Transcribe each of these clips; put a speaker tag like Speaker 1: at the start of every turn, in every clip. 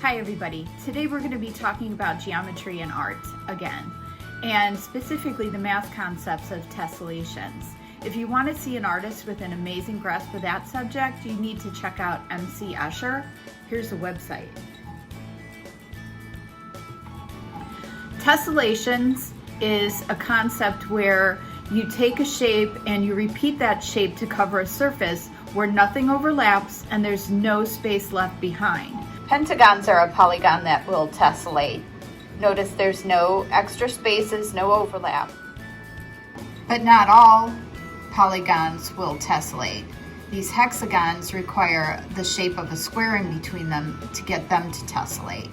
Speaker 1: Hi everybody. Today we're going to be talking about geometry and art again, and specifically the math concepts of tessellations. If you want to see an artist with an amazing grasp of that subject, you need to check out MC Escher. Here's the website. Tessellations is a concept where you take a shape and you repeat that shape to cover a surface where nothing overlaps and there's no space left behind. Pentagons are a polygon that will tessellate. Notice there's no extra spaces, no overlap. But not all polygons will tessellate. These hexagons require the shape of a square in between them to get them to tessellate.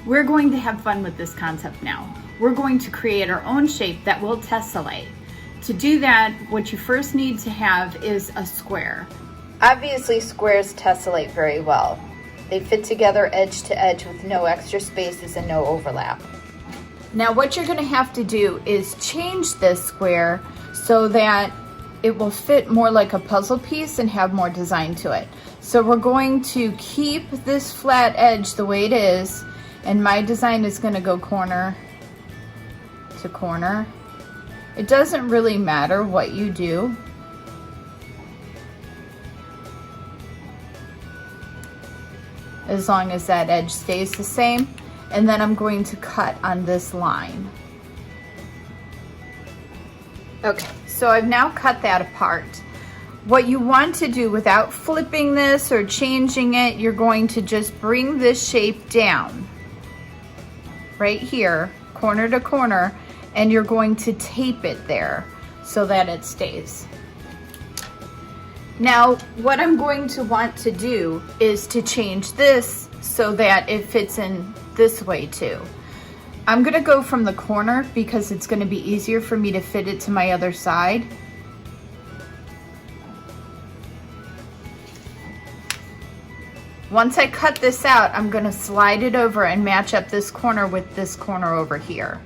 Speaker 1: We're going to have fun with this concept now. We're going to create our own shape that will tessellate. To do that, what you first need to have is a square. Obviously, squares tessellate very well. They fit together edge to edge with no extra spaces and no overlap. Now what you're going to have to do is change this square so that it will fit more like a puzzle piece and have more design to it. So we're going to keep this flat edge the way it is, and my design is going to go corner to corner. It doesn't really matter what you do. As long as that edge stays the same. And then I'm going to cut on this line. Okay, so I've now cut that apart. What you want to do without flipping this or changing it, you're going to just bring this shape down right here, corner to corner, and you're going to tape it there so that it stays. Now, what I'm going to want to do is to change this so that it fits in this way too. I'm gonna go from the corner because it's gonna be easier for me to fit it to my other side. Once I cut this out, I'm gonna slide it over and match up this corner with this corner over here.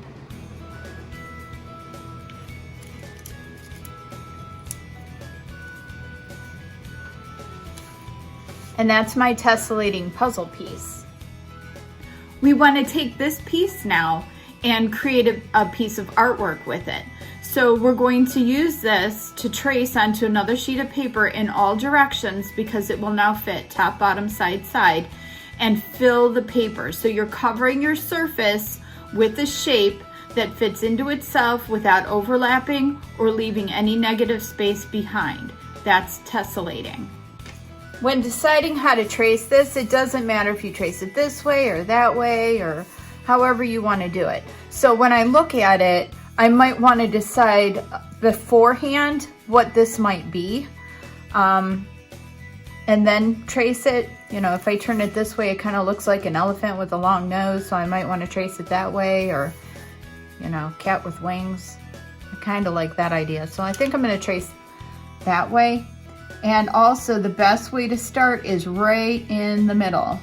Speaker 1: And that's my tessellating puzzle piece. We want to take this piece now and create a piece of artwork with it. So we're going to use this to trace onto another sheet of paper in all directions because it will now fit top, bottom, side, side, and fill the paper. So you're covering your surface with a shape that fits into itself without overlapping or leaving any negative space behind. That's tessellating. When deciding how to trace this, it doesn't matter if you trace it this way or that way or however you want to do it. So when I look at it, I might want to decide beforehand what this might be, and then trace it. You know, if I turn it this way, it kind of looks like an elephant with a long nose, so I might want to trace it that way, or, you know, cat with wings. I kind of like that idea. So I think I'm going to trace that way. And also the best way to start is right in the middle.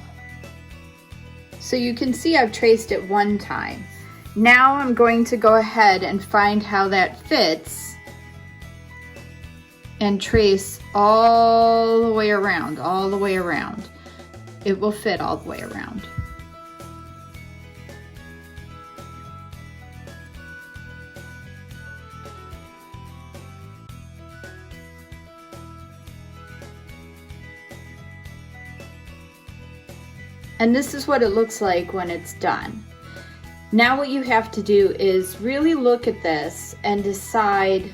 Speaker 1: So you can see I've traced it one time. Now I'm going to go ahead and find how that fits and trace all the way around, all the way around. It will fit all the way around. And this is what it looks like when it's done. Now what you have to do is really look at this and decide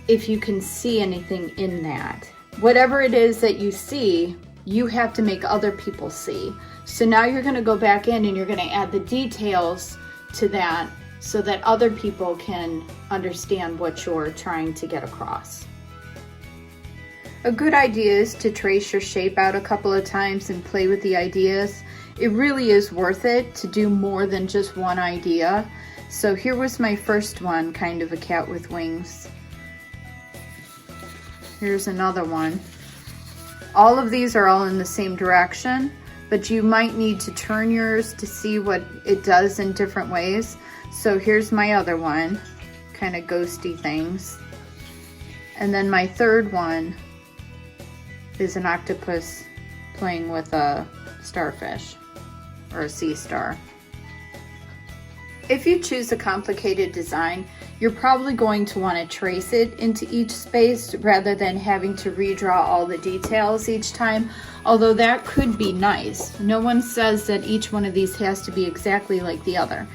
Speaker 1: if you can see anything in that. Whatever it is that you see, you have to make other people see. So now you're going to go back in and you're going to add the details to that so that other people can understand what you're trying to get across. A good idea is to trace your shape out a couple of times and play with the ideas. It really is worth it to do more than just one idea. So here was my first one, kind of a cat with wings. Here's another one. All of these are all in the same direction, but you might need to turn yours to see what it does in different ways. So here's my other one, kind of ghosty things. And then my third one is an octopus playing with a starfish or a sea star. If you choose a complicated design, you're probably going to want to trace it into each space rather than having to redraw all the details each time, although that could be nice. No one says that each one of these has to be exactly like the other.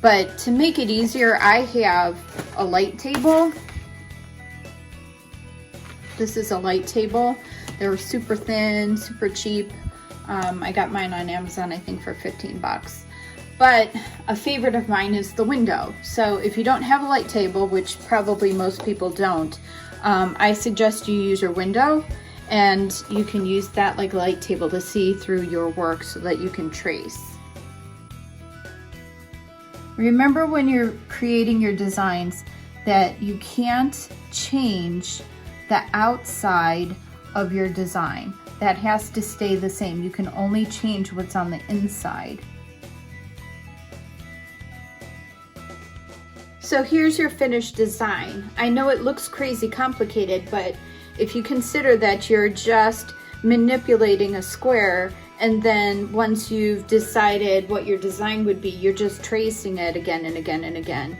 Speaker 1: But to make it easier, I have a light table. This is a light table. They're super thin, super cheap. I got mine on Amazon, I think, for 15 bucks. But a favorite of mine is the window. So if you don't have a light table, which probably most people don't, I suggest you use your window, and you can use that like a light table to see through your work so that you can trace. Remember when you're creating your designs that you can't change the outside of your design. That has to stay the same. You can only change what's on the inside. So here's your finished design. I know it looks crazy complicated, but if you consider that you're just manipulating a square, and then once you've decided what your design would be, you're just tracing it again and again and again.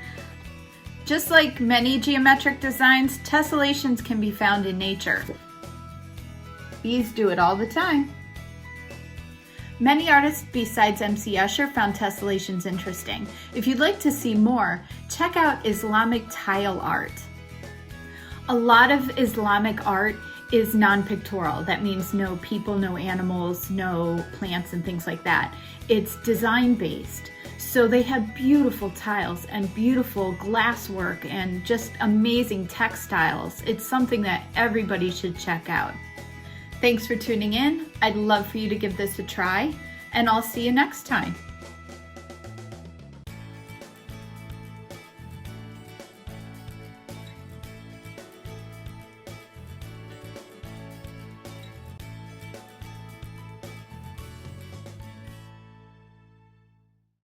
Speaker 1: Just like many geometric designs, tessellations can be found in nature. Bees do it all the time. Many artists besides MC Escher found tessellations interesting. If you'd like to see more, check out Islamic tile art. A lot of Islamic art is non-pictorial. That means no people, no animals, no plants and things like that. It's design-based. So they have beautiful tiles and beautiful glasswork and just amazing textiles. It's something that everybody should check out. Thanks for tuning in. I'd love for you to give this a try, and I'll see you next time.